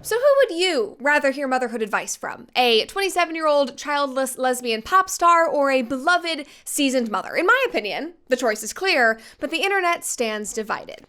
So who would you rather hear motherhood advice from? A 27-year-old childless lesbian pop star or a beloved seasoned mother? In my opinion, the choice is clear, but the internet stands divided.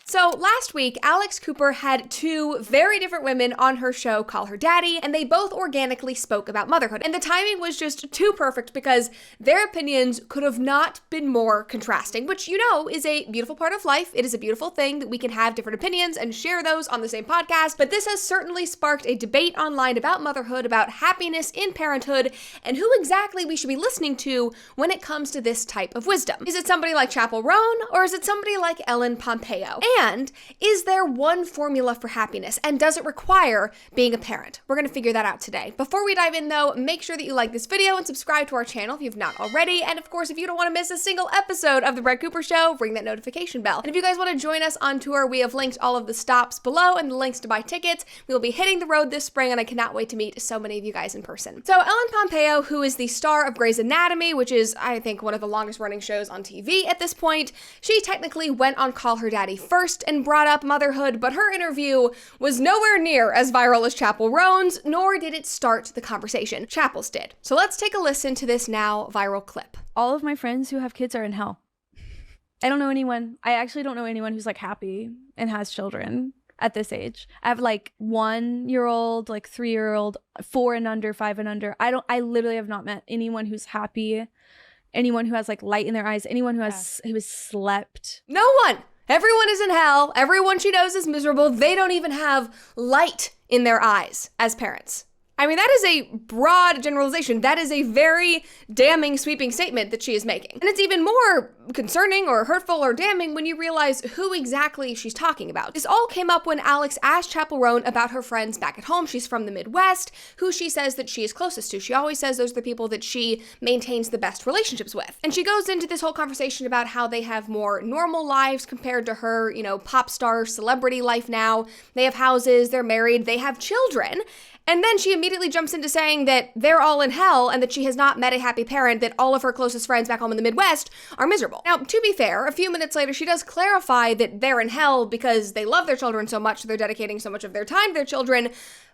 So last week, Alex Cooper had two very different women on her show Call Her Daddy, and they both organically spoke about motherhood. And the timing was just too perfect because their opinions could have not been more contrasting, which you know is a beautiful part of life. It is a beautiful thing that we can have different opinions and share those on the same podcast, but this has certainly sparked a debate online about motherhood, about happiness in parenthood, and who exactly we should be listening to when it comes to this type of wisdom. Is it somebody like Chappell Roan, or is it somebody like Ellen Pompeo? And is there one formula for happiness, and does it require being a parent? We're going to figure that out today. Before we dive in though, make sure that you like this video and subscribe to our channel if you've not already. And of course, if you don't want to miss a single episode of The Brett Cooper Show, ring that notification bell. And if you guys want to join us on tour, we have linked all of the stops below and the links to buy tickets. We will be hitting the road this spring, and I cannot wait to meet so many of you guys in person. So Ellen Pompeo, who is the star of Grey's Anatomy, which is, I think, one of the longest running shows on TV at this point, she technically went on Call Her Daddy first and brought up motherhood, but her interview was nowhere near as viral as Chappell Roan's, nor did it start the conversation. Chappell's did. So let's take a listen to this now viral clip. All of my friends who have kids are in hell. I actually don't know anyone who's like happy and has children at this age. I have like 1-year-old, like 3-year-old, 4 and under, 5 and under. I literally have not met anyone who's happy, anyone who has like light in their eyes, anyone who has slept. No one! Everyone is in hell. Everyone she knows is miserable. They don't even have light in their eyes as parents. I mean, that is a broad generalization. That is a very damning, sweeping statement that she is making. And it's even more concerning or hurtful or damning when you realize who exactly she's talking about. This all came up when Alex asked Chappell Roan about her friends back at home. She's from the Midwest, who she says that she is closest to. She always says those are the people that she maintains the best relationships with. And she goes into this whole conversation about how they have more normal lives compared to her, pop star celebrity life now. They have houses, they're married, they have children. And then she immediately jumps into saying that they're all in hell and that she has not met a happy parent, that all of her closest friends back home in the Midwest are miserable. Now, to be fair, a few minutes later, she does clarify that they're in hell because they love their children so much, so they're dedicating so much of their time to their children.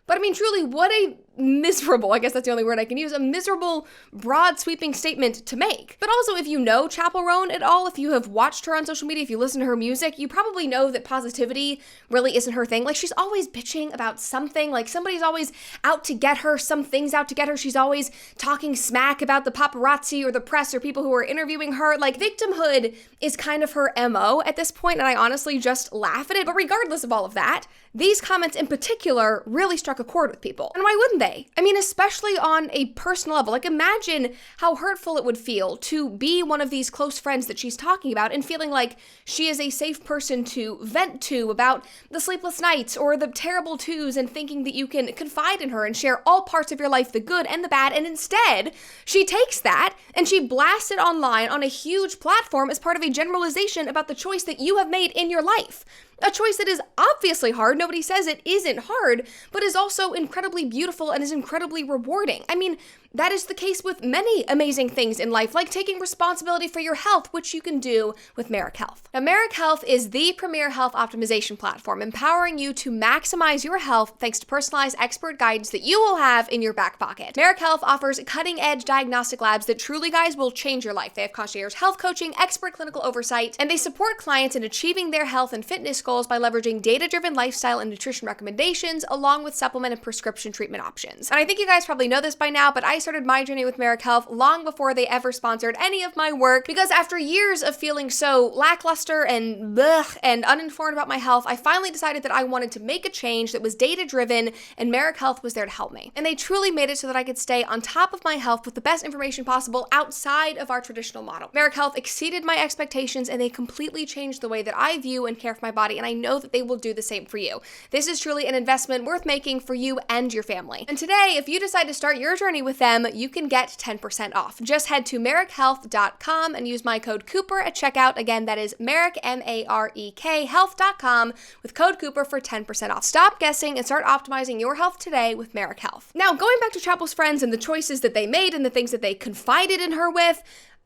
But I mean, truly, what a miserable, I guess that's the only word I can use, a miserable, broad, sweeping statement to make. But also, if you know Chappell Roan at all, if you have watched her on social media, if you listen to her music, you probably know that positivity really isn't her thing. Like, she's always bitching about something, like somebody's always out to get her, something's out to get her. She's always talking smack about the paparazzi or the press or people who are interviewing her. Like, victimhood is kind of her MO at this point, and I honestly just laugh at it. But regardless of all of that, these comments in particular really struck a chord with people. And why wouldn't they? I mean, especially on a personal level. Like, imagine how hurtful it would feel to be one of these close friends that she's talking about and feeling like she is a safe person to vent to about the sleepless nights or the terrible twos, and thinking that you can confide in her and share all parts of your life, the good and the bad. And instead, she takes that and she blasts it online on a huge platform as part of a generalization about the choice that you have made in your life. A choice that is obviously hard, nobody says it isn't hard, but is also incredibly beautiful and is incredibly rewarding. I mean, that is the case with many amazing things in life, like taking responsibility for your health, which you can do with Merrick Health. Now, Merrick Health is the premier health optimization platform, empowering you to maximize your health thanks to personalized expert guidance that you will have in your back pocket. Merrick Health offers cutting-edge diagnostic labs that truly, guys, will change your life. They have concierge health coaching, expert clinical oversight, and they support clients in achieving their health and fitness goals by leveraging data-driven lifestyle and nutrition recommendations, along with supplement and prescription treatment options. And I think you guys probably know this by now, but I started my journey with Merrick Health long before they ever sponsored any of my work, because after years of feeling so lackluster and blech and uninformed about my health, I finally decided that I wanted to make a change that was data-driven, and Merrick Health was there to help me. And they truly made it so that I could stay on top of my health with the best information possible outside of our traditional model. Merrick Health exceeded my expectations, and they completely changed the way that I view and care for my body, and I know that they will do the same for you. This is truly an investment worth making for you and your family. And today, if you decide to start your journey with them, you can get 10% off. Just head to merrickhealth.com and use my code Cooper at checkout. Again, that is Merrick, M-A-R-E-K, health.com with code Cooper for 10% off. Stop guessing and start optimizing your health today with Merrick Health. Now, going back to Chappell's friends and the choices that they made and the things that they confided in her with,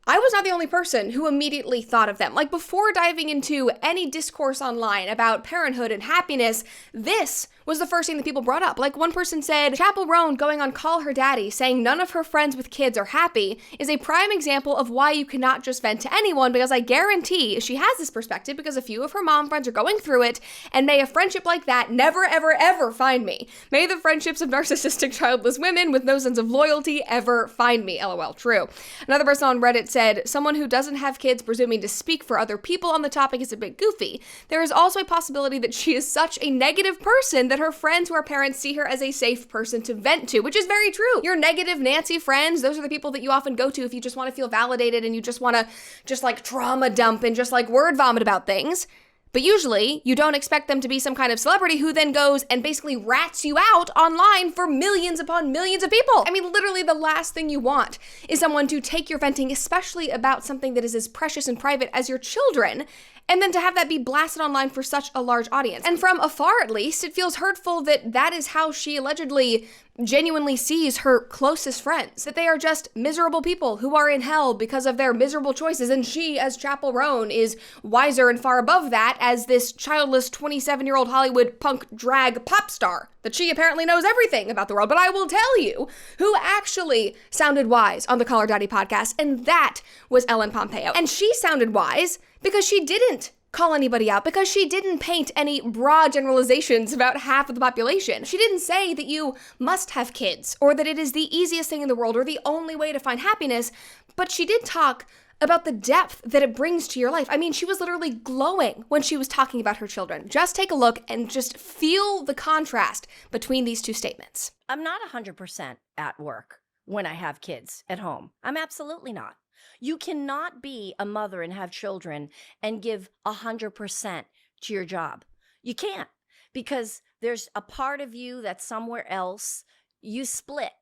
I was not the only person who immediately thought of them. Like, before diving into any discourse online about parenthood and happiness, this was the first thing that people brought up. Like, one person said, Chappell Roan going on Call Her Daddy saying none of her friends with kids are happy is a prime example of why you cannot just vent to anyone, because I guarantee she has this perspective because a few of her mom friends are going through it, and may a friendship like that never, ever, ever find me. May the friendships of narcissistic childless women with no sense of loyalty ever find me. LOL, true. Another person on Reddit said, someone who doesn't have kids presuming to speak for other people on the topic is a bit goofy. There is also a possibility that she is such a negative person that her friends who are parents see her as a safe person to vent to, which is very true. Your negative Nancy friends, those are the people that you often go to if you just want to feel validated and you just want to just like trauma dump and just like word vomit about things. But usually, you don't expect them to be some kind of celebrity who then goes and basically rats you out online for millions upon millions of people. I mean, literally the last thing you want is someone to take your venting, especially about something that is as precious and private as your children, and then to have that be blasted online for such a large audience. And from afar, at least, it feels hurtful that that is how she allegedly genuinely sees her closest friends, that they are just miserable people who are in hell because of their miserable choices, and she, as Chappell Roan, is wiser and far above that as this childless 27-year-old Hollywood punk drag pop star, that she apparently knows everything about the world. But I will tell you who actually sounded wise on the Call Her Daddy podcast, and that was Ellen Pompeo. And she sounded wise because she didn't call anybody out, because she didn't paint any broad generalizations about half of the population. She didn't say that you must have kids, or that it is the easiest thing in the world, or the only way to find happiness, but she did talk about the depth that it brings to your life. I mean, she was literally glowing when she was talking about her children. Just take a look and just feel the contrast between these two statements. I'm not 100% at work when I have kids at home. I'm absolutely not. You cannot be a mother and have children and give 100% to your job. You can't, because there's a part of you that's somewhere else. You split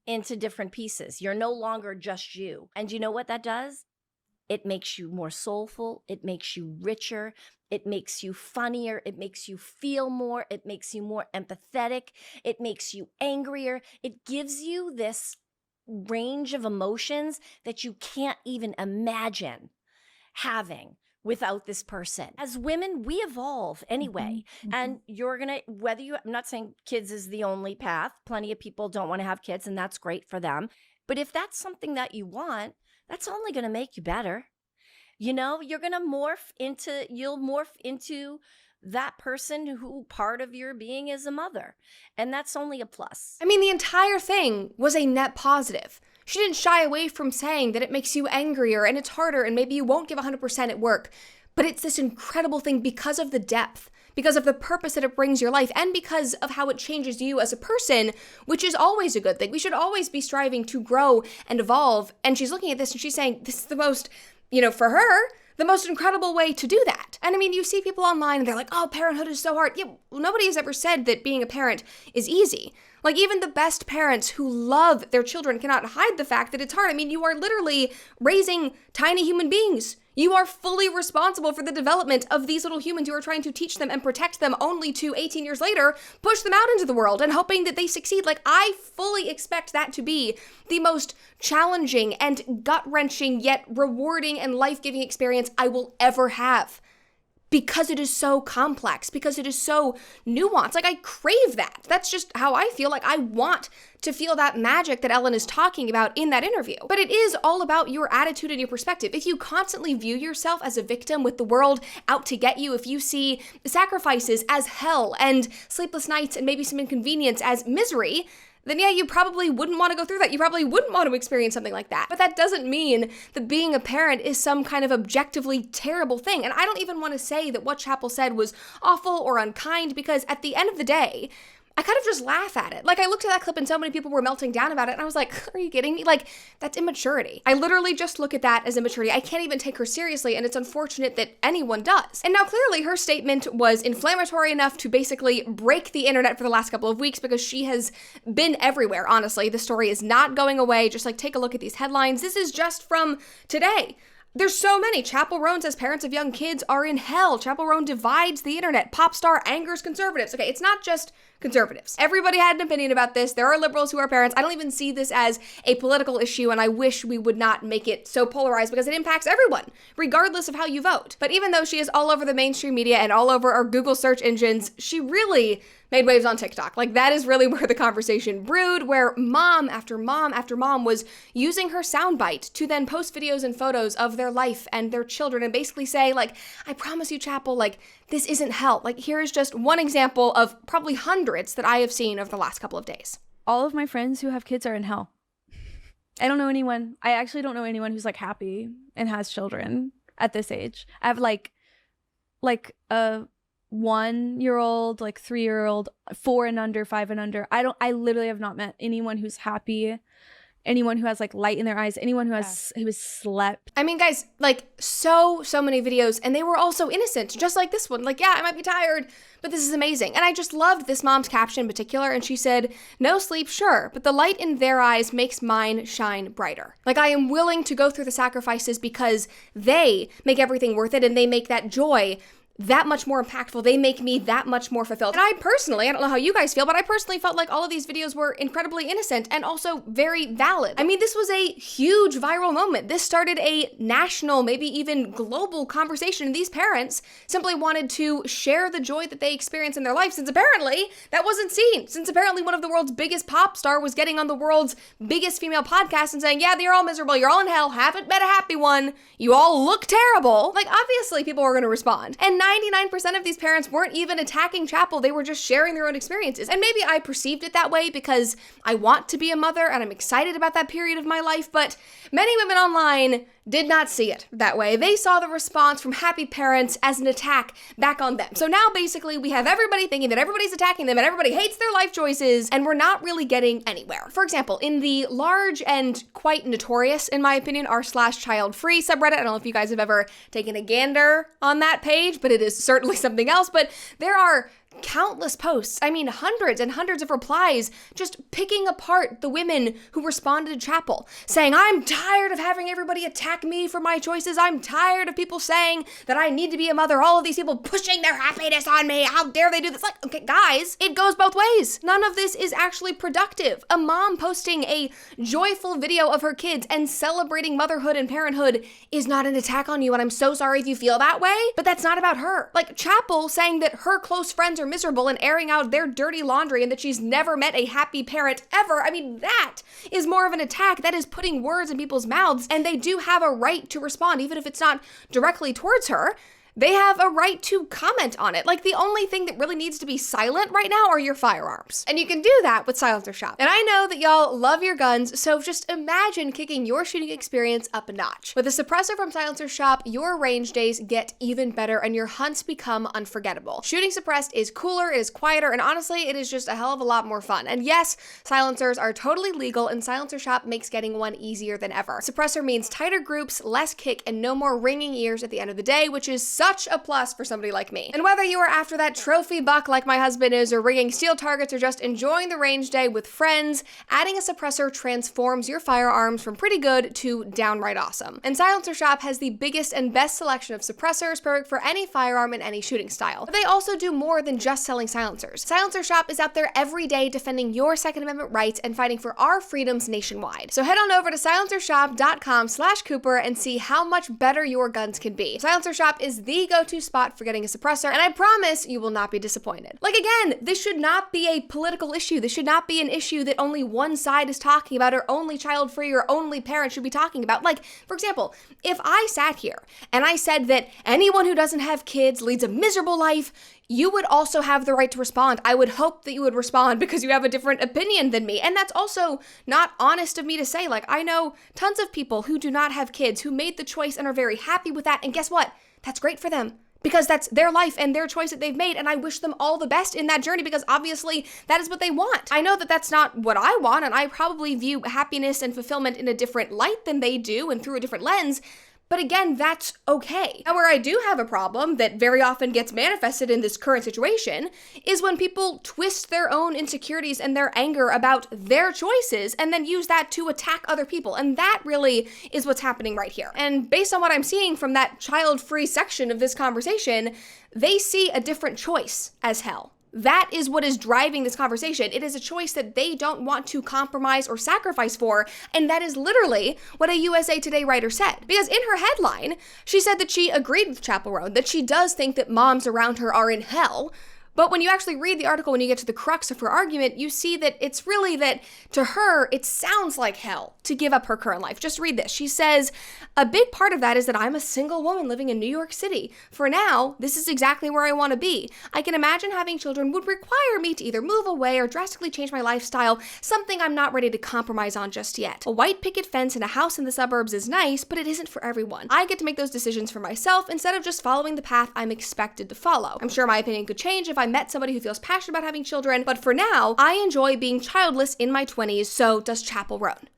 into different pieces. You're no longer just you. And you know what that does? It makes you more soulful. It makes you richer. It makes you funnier. It makes you feel more. It makes you more empathetic. It makes you angrier. It gives you this range of emotions that you can't even imagine having without this person. As women, we evolve anyway. And you're gonna, I'm not saying kids is the only path. Plenty of people don't want to have kids, and that's great for them. But if that's something that you want, that's only gonna make you better. You know, you'll morph into that person who part of your being is a mother. And that's only a plus. I mean, the entire thing was a net positive. She didn't shy away from saying that it makes you angrier and it's harder and maybe you won't give 100% at work. But it's this incredible thing because of the depth, because of the purpose that it brings your life, and because of how it changes you as a person, which is always a good thing. We should always be striving to grow and evolve. And she's looking at this and she's saying, this is the most, for her, the most incredible way to do that. And I mean, you see people online and they're like, oh, parenthood is so hard. Yeah, well, nobody has ever said that being a parent is easy. Like, even the best parents who love their children cannot hide the fact that it's hard. I mean, you are literally raising tiny human beings. You are fully responsible for the development of these little humans. You are trying to teach them and protect them, only to 18 years later push them out into the world and hoping that they succeed. Like, I fully expect that to be the most challenging and gut-wrenching yet rewarding and life-giving experience I will ever have. Because it is so complex, because it is so nuanced. Like, I crave that. That's just how I feel. Like, I want to feel that magic that Ellen is talking about in that interview. But it is all about your attitude and your perspective. If you constantly view yourself as a victim with the world out to get you, if you see sacrifices as hell and sleepless nights and maybe some inconvenience as misery, then yeah, you probably wouldn't want to go through that. You probably wouldn't want to experience something like that. But that doesn't mean that being a parent is some kind of objectively terrible thing. And I don't even want to say that what Chappell said was awful or unkind, because at the end of the day, I kind of just laugh at it. Like, I looked at that clip and so many people were melting down about it, and I was like, are you kidding me? Like, that's immaturity. I literally just look at that as immaturity. I can't even take her seriously, and it's unfortunate that anyone does. And now clearly her statement was inflammatory enough to basically break the internet for the last couple of weeks, because she has been everywhere, honestly. The story is not going away. Just like, take a look at these headlines. This is just from today. There's so many. Chappell Roan says parents of young kids are in hell. Chappell Roan divides the internet. Pop star angers conservatives. Okay, it's not just conservatives. Everybody had an opinion about this. There are liberals who are parents. I don't even see this as a political issue, and I wish we would not make it so polarized because it impacts everyone, regardless of how you vote. But even though she is all over the mainstream media and all over our Google search engines, she really made waves on TikTok. Like, that is really where the conversation brewed, where mom after mom after mom was using her soundbite to then post videos and photos of their life and their children and basically say, like, I promise you, Chappell, like, this isn't hell. Like, here is just one example of probably hundreds that I have seen over the last couple of days. All of my friends who have kids are in hell. I don't know anyone. I actually don't know anyone who's like happy and has children at this age. I have like a 1-year-old, like 3-year-old, 4 and under, 5 and under. I literally have not met anyone who's happy, anyone who has like light in their eyes, anyone who has slept. I mean, guys, like so many videos, and they were also innocent, just like this one. Like, yeah, I might be tired, but this is amazing. And I just loved this mom's caption in particular, and she said, no sleep, sure, but the light in their eyes makes mine shine brighter. Like, I am willing to go through the sacrifices because they make everything worth it, and they make that joy that much more impactful. They make me that much more fulfilled. And I don't know how you guys feel, but I personally felt like all of these videos were incredibly innocent and also very valid. I mean, this was a huge viral moment. This started a national, maybe even global conversation. And these parents simply wanted to share the joy that they experience in their life, since apparently that wasn't seen. Since apparently one of the world's biggest pop star was getting on the world's biggest female podcast and saying, yeah, you're all miserable, you're all in hell, haven't met a happy one, you all look terrible. Like, obviously people were going to respond. And 99% of these parents weren't even attacking Chappell. They were just sharing their own experiences. And maybe I perceived it that way because I want to be a mother and I'm excited about that period of my life, but many women online did not see it that way. They saw the response from happy parents as an attack back on them. So now basically we have everybody thinking that everybody's attacking them and everybody hates their life choices, and we're not really getting anywhere. For example, in the large and quite notorious, in my opinion, r/Childfree subreddit, I don't know if you guys have ever taken a gander on that page, but it is certainly something else, but there are countless posts, I mean hundreds and hundreds of replies, just picking apart the women who responded to Chappell, saying, I'm tired of having everybody attack me for my choices. I'm tired of people saying that I need to be a mother. All of these people pushing their happiness on me. How dare they do this? Like, okay, guys, it goes both ways. None of this is actually productive. A mom posting a joyful video of her kids and celebrating motherhood and parenthood is not an attack on you, and I'm so sorry if you feel that way, but that's not about her. Like, Chappell saying that her close friends are miserable and airing out their dirty laundry and that she's never met a happy parent ever. I mean, that is more of an attack. That is putting words in people's mouths, and they do have a right to respond, even if it's not directly towards her. They have a right to comment on it. Like, the only thing that really needs to be silent right now are your firearms. And you can do that with Silencer Shop. And I know that y'all love your guns, so just imagine kicking your shooting experience up a notch. With a suppressor from Silencer Shop, your range days get even better and your hunts become unforgettable. Shooting suppressed is cooler, it is quieter, and honestly, it is just a hell of a lot more fun. And yes, silencers are totally legal, and Silencer Shop makes getting one easier than ever. Suppressor means tighter groups, less kick, and no more ringing ears at the end of the day, which is such a plus for somebody like me. And whether you are after that trophy buck like my husband is, or rigging steel targets, or just enjoying the range day with friends, adding a suppressor transforms your firearms from pretty good to downright awesome. And Silencer Shop has the biggest and best selection of suppressors, perfect for any firearm and any shooting style. But they also do more than just selling silencers. Silencer Shop is out there every day defending your Second Amendment rights and fighting for our freedoms nationwide. So head on over to silencershop.com/Cooper and see how much better your guns can be. Silencer Shop is the go-to spot for getting a suppressor, and I promise you will not be disappointed. Like, again, this should not be a political issue. This should not be an issue that only one side is talking about, or only child-free or only parents should be talking about. Like, for example, if I sat here and I said that anyone who doesn't have kids leads a miserable life, you would also have the right to respond. I would hope that you would respond because you have a different opinion than me. And that's also not honest of me to say. Like, I know tons of people who do not have kids who made the choice and are very happy with that. And guess what? That's great for them, because that's their life and their choice that they've made, and I wish them all the best in that journey, because obviously that is what they want. I know that that's not what I want, and I probably view happiness and fulfillment in a different light than they do and through a different lens, But again, that's okay. Now, where I do have a problem that very often gets manifested in this current situation is when people twist their own insecurities and their anger about their choices and then use that to attack other people. And that really is what's happening right here. And based on what I'm seeing from that child-free section of this conversation, they see a different choice as hell. That is what is driving this conversation. It is a choice that they don't want to compromise or sacrifice for, and that is literally what a USA Today writer said. Because in her headline, she said that she agreed with Chappell Roan, that she does think that moms around her are in hell. But when you actually read the article, when you get to the crux of her argument, you see that it's really that, to her, it sounds like hell to give up her current life. Just read this. She says, a big part of that is that I'm a single woman living in New York City. For now, this is exactly where I want to be. I can imagine having children would require me to either move away or drastically change my lifestyle, something I'm not ready to compromise on just yet. A white picket fence and a house in the suburbs is nice, but it isn't for everyone. I get to make those decisions for myself instead of just following the path I'm expected to follow. I'm sure my opinion could change if I met somebody who feels passionate about having children, but for now, I enjoy being childless in my 20s, so does Chappell Roan.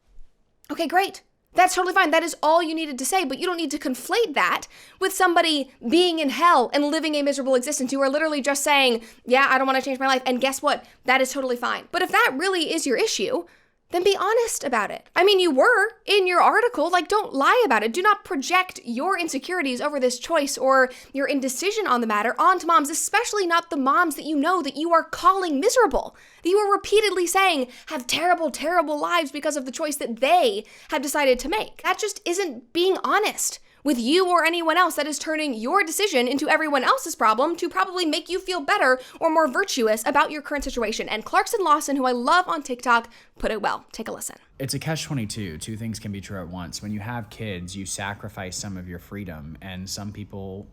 Okay, great. That's totally fine. That is all you needed to say, but you don't need to conflate that with somebody being in hell and living a miserable existence. You are literally just saying, yeah, I don't want to change my life, and guess what? That is totally fine. But if that really is your issue, then be honest about it. I mean, you were in your article, like, don't lie about it. Do not project your insecurities over this choice or your indecision on the matter onto moms, especially not the moms that you know that you are calling miserable, that you are repeatedly saying have terrible, terrible lives because of the choice that they have decided to make. That just isn't being honest with you or anyone else. That is turning your decision into everyone else's problem to probably make you feel better or more virtuous about your current situation. And Clarkson Lawson, who I love on TikTok, put it well. Take a listen. It's a catch-22. Two things can be true at once. When you have kids, you sacrifice some of your freedom, and some people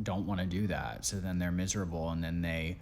don't want to do that. So then they're miserable, and then they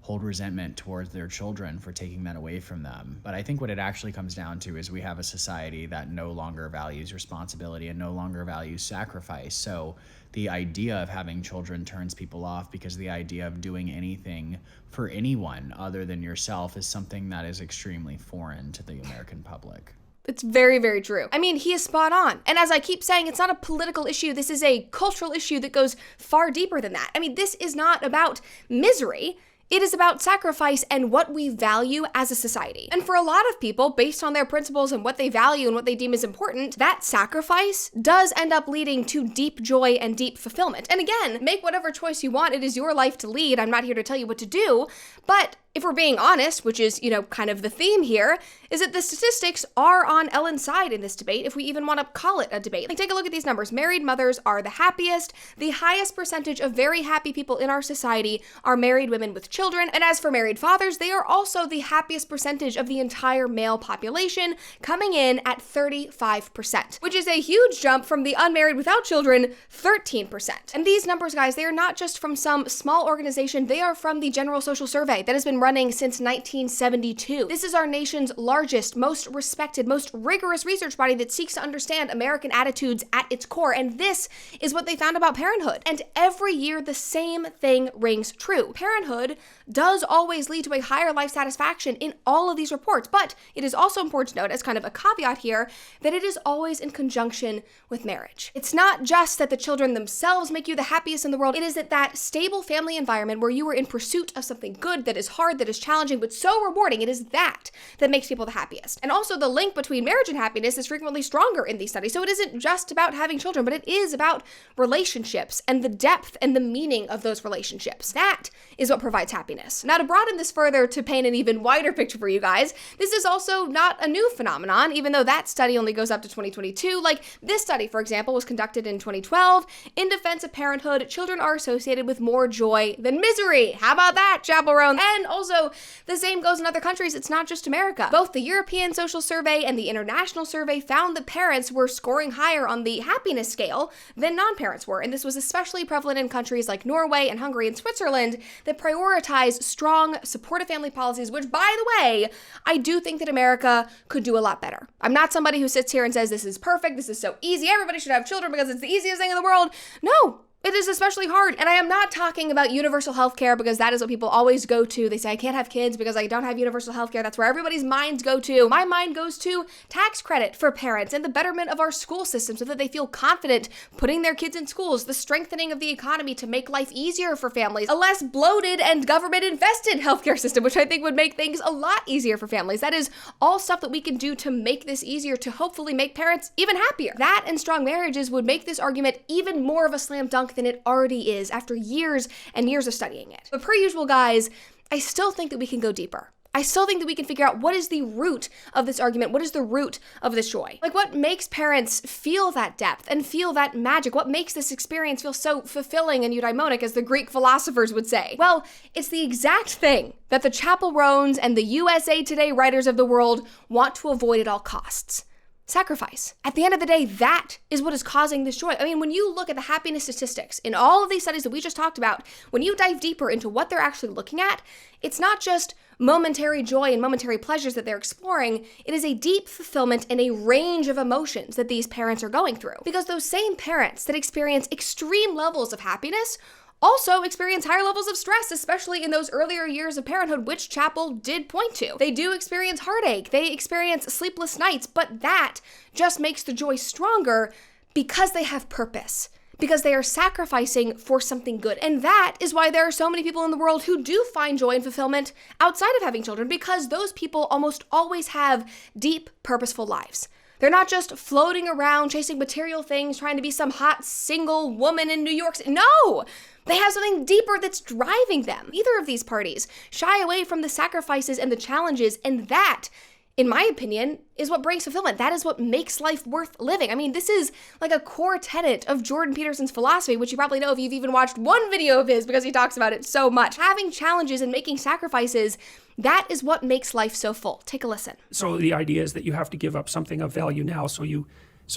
hold resentment towards their children for taking that away from them. But I think what it actually comes down to is we have a society that no longer values responsibility and no longer values sacrifice. So the idea of having children turns people off because the idea of doing anything for anyone other than yourself is something that is extremely foreign to the American public. It's very, very true. I mean, he is spot on. And as I keep saying, it's not a political issue. This is a cultural issue that goes far deeper than that. I mean, this is not about misery. It is about sacrifice and what we value as a society. And for a lot of people, based on their principles and what they value and what they deem is important, that sacrifice does end up leading to deep joy and deep fulfillment. And again, make whatever choice you want. It is your life to lead. I'm not here to tell you what to do. But if we're being honest, which is, kind of the theme here, is that the statistics are on Ellen's side in this debate, if we even want to call it a debate. Like, take a look at these numbers. Married mothers are the happiest. The highest percentage of very happy people in our society are married women with children. And as for married fathers, they are also the happiest percentage of the entire male population, coming in at 35%, which is a huge jump from the unmarried without children, 13%. And these numbers, guys, they are not just from some small organization. They are from the General Social Survey that has been running since 1972. This is our nation's largest, most respected, most rigorous research body that seeks to understand American attitudes at its core. And this is what they found about parenthood. And every year, the same thing rings true. Parenthood does always lead to a higher life satisfaction in all of these reports. But it is also important to note, as kind of a caveat here, that it is always in conjunction with marriage. It's not just that the children themselves make you the happiest in the world. It is that stable family environment where you are in pursuit of something good, that is hard, that is challenging, but so rewarding. It is that makes people the happiest. And also the link between marriage and happiness is frequently stronger in these studies. So it isn't just about having children, but it is about relationships and the depth and the meaning of those relationships. That is what provides happiness. Now, to broaden this further, to paint an even wider picture for you guys, this is also not a new phenomenon, even though that study only goes up to 2022. Like, this study, for example, was conducted in 2012. In defense of parenthood, children are associated with more joy than misery. How about that, Chappell Roan? And also, the same goes in other countries. It's not just America. Both the European Social Survey and the International Survey found that parents were scoring higher on the happiness scale than non-parents were. And this was especially prevalent in countries like Norway and Hungary and Switzerland that prioritize strong, supportive family policies, which, by the way, I do think that America could do a lot better. I'm not somebody who sits here and says this is perfect, this is so easy, everybody should have children because it's the easiest thing in the world. No. It is especially hard. And I am not talking about universal health care because that is what people always go to. They say, I can't have kids because I don't have universal health care. That's where everybody's minds go to. My mind goes to tax credit for parents and the betterment of our school system so that they feel confident putting their kids in schools, the strengthening of the economy to make life easier for families, a less bloated and government-invested healthcare system, which I think would make things a lot easier for families. That is all stuff that we can do to make this easier, to hopefully make parents even happier. That and strong marriages would make this argument even more of a slam dunk than it already is after years and years of studying it. But per usual, guys, I still think that we can go deeper. I still think that we can figure out what is the root of this argument, what is the root of this joy? Like, what makes parents feel that depth and feel that magic? What makes this experience feel so fulfilling and eudaimonic, as the Greek philosophers would say? Well, it's the exact thing that the Chappell Roans and the USA Today writers of the world want to avoid at all costs. Sacrifice. At the end of the day, that is what is causing this joy. I mean, when you look at the happiness statistics in all of these studies that we just talked about, when you dive deeper into what they're actually looking at, it's not just momentary joy and momentary pleasures that they're exploring. It is a deep fulfillment and a range of emotions that these parents are going through. Because those same parents that experience extreme levels of happiness also experience higher levels of stress, especially in those earlier years of parenthood, which Chappell did point to. They do experience heartache, they experience sleepless nights, but that just makes the joy stronger because they have purpose, because they are sacrificing for something good. And that is why there are so many people in the world who do find joy and fulfillment outside of having children, because those people almost always have deep, purposeful lives. They're not just floating around chasing material things, trying to be some hot single woman in New York City. No! They have something deeper that's driving them. Neither of these parties shy away from the sacrifices and the challenges, and that, in my opinion, is what brings fulfillment. That is what makes life worth living. I mean, this is like a core tenet of Jordan Peterson's philosophy, which you probably know if you've even watched one video of his because he talks about it so much. Having challenges and making sacrifices, that is what makes life so full. Take a listen. So the idea is that you have to give up something of value now so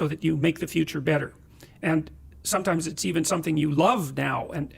that you make the future better. And sometimes it's even something you love now, and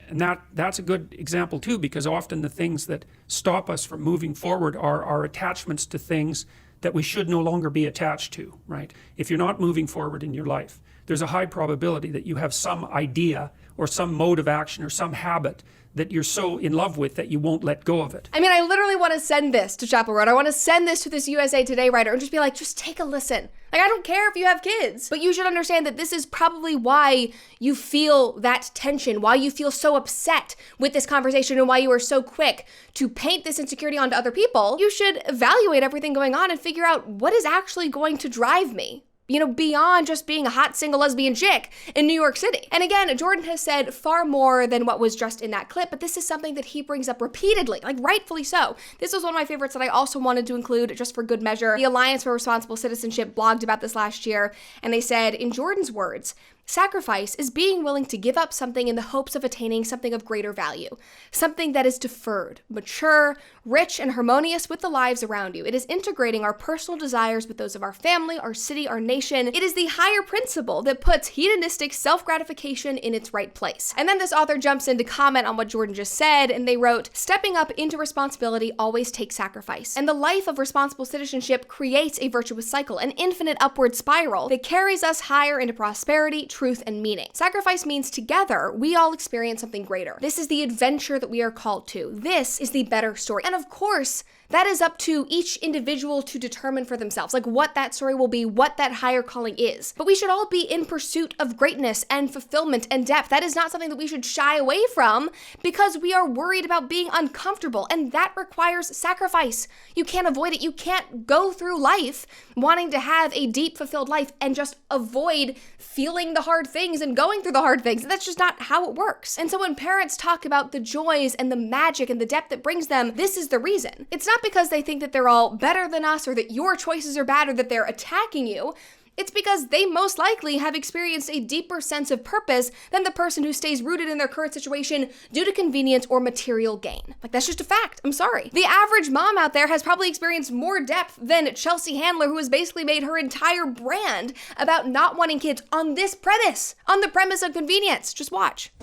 that's a good example too, because often the things that stop us from moving forward are our attachments to things that we should no longer be attached to, right? If you're not moving forward in your life, there's a high probability that you have some idea or some mode of action or some habit that you're so in love with that you won't let go of it. I mean, I literally want to send this to Chappell Roan. I want to send this to this USA Today writer and just be like, just take a listen. Like, I don't care if you have kids, but you should understand that this is probably why you feel that tension, why you feel so upset with this conversation, and why you are so quick to paint this insecurity onto other people. You should evaluate everything going on and figure out what is actually going to drive me. You know, beyond just being a hot single lesbian chick in New York City. And again, Jordan has said far more than what was just in that clip, but this is something that he brings up repeatedly, like rightfully so. This was one of my favorites that I also wanted to include just for good measure. The Alliance for Responsible Citizenship blogged about this last year, and they said, in Jordan's words, sacrifice is being willing to give up something in the hopes of attaining something of greater value, something that is deferred, mature, rich, and harmonious with the lives around you. It is integrating our personal desires with those of our family, our city, our nation. It is the higher principle that puts hedonistic self-gratification in its right place. And then this author jumps in to comment on what Jordan just said, and they wrote, stepping up into responsibility always takes sacrifice, and the life of responsible citizenship creates a virtuous cycle, an infinite upward spiral that carries us higher into prosperity, truth, and meaning. Sacrifice means together, we all experience something greater. This is the adventure that we are called to. This is the better story. And of course, that is up to each individual to determine for themselves, like what that story will be, what that higher calling is. But we should all be in pursuit of greatness and fulfillment and depth. That is not something that we should shy away from because we are worried about being uncomfortable, and that requires sacrifice. You can't avoid it. You can't go through life wanting to have a deep, fulfilled life and just avoid feeling the hard things and going through the hard things. That's just not how it works. And so when parents talk about the joys and the magic and the depth that brings them, this is the reason. It's not because they think that they're all better than us or that your choices are bad or that they're attacking you. It's because they most likely have experienced a deeper sense of purpose than the person who stays rooted in their current situation due to convenience or material gain. Like, that's just a fact. I'm sorry. The average mom out there has probably experienced more depth than Chelsea Handler, who has basically made her entire brand about not wanting kids on this premise, on the premise of convenience. Just watch.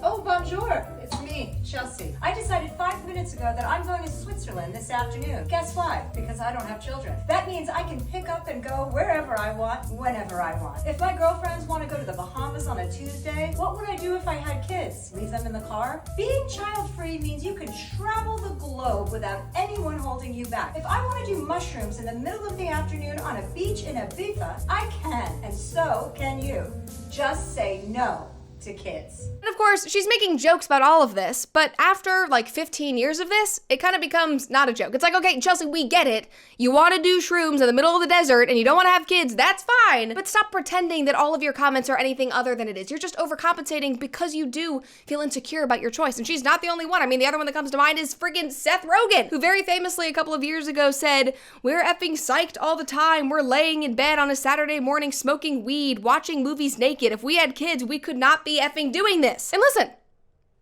Oh, bonjour. It's me, Chelsea. I decided 5 minutes minutes ago that I'm going to Switzerland this afternoon. Guess why? Because I don't have children. That means I can pick up and go wherever I want, whenever I want. If my girlfriends want to go to the Bahamas on a Tuesday, what would I do if I had kids? Leave them in the car? Being child-free means you can travel the globe without anyone holding you back. If I want to do mushrooms in the middle of the afternoon on a beach in Ibiza, I can, and so can you. Just say no to kids. And of course, she's making jokes about all of this, but after like 15 years of this, it kind of becomes not a joke. It's like, okay, Chelsea, we get it. You want to do shrooms in the middle of the desert and you don't want to have kids, that's fine. But stop pretending that all of your comments are anything other than it is. You're just overcompensating because you do feel insecure about your choice. And she's not the only one. I mean, the other one that comes to mind is friggin' Seth Rogen, who very famously a couple of years ago said, "We're effing psyched all the time. We're laying in bed on a Saturday morning smoking weed, watching movies naked. If we had kids, we could not be effing doing this." And listen,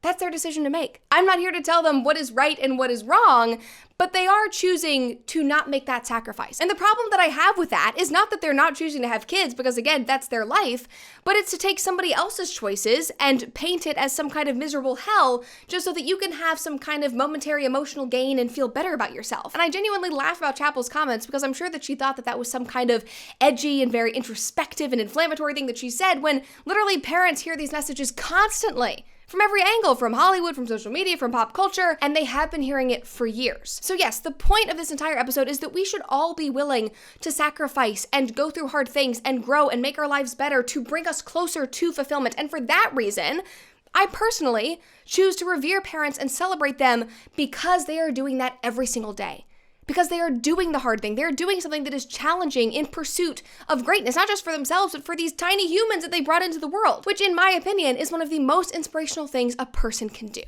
that's their decision to make. I'm not here to tell them what is right and what is wrong, but they are choosing to not make that sacrifice. And the problem that I have with that is not that they're not choosing to have kids, because again, that's their life, but it's to take somebody else's choices and paint it as some kind of miserable hell just so that you can have some kind of momentary emotional gain and feel better about yourself. And I genuinely laugh about Chappell's comments because I'm sure that she thought that that was some kind of edgy and very introspective and inflammatory thing that she said, when literally parents hear these messages constantly. From every angle, from Hollywood, from social media, from pop culture, and they have been hearing it for years. So yes, the point of this entire episode is that we should all be willing to sacrifice and go through hard things and grow and make our lives better to bring us closer to fulfillment. And for that reason, I personally choose to revere parents and celebrate them because they are doing that every single day. Because they are doing the hard thing. They're doing something that is challenging in pursuit of greatness, not just for themselves, but for these tiny humans that they brought into the world, which in my opinion is one of the most inspirational things a person can do.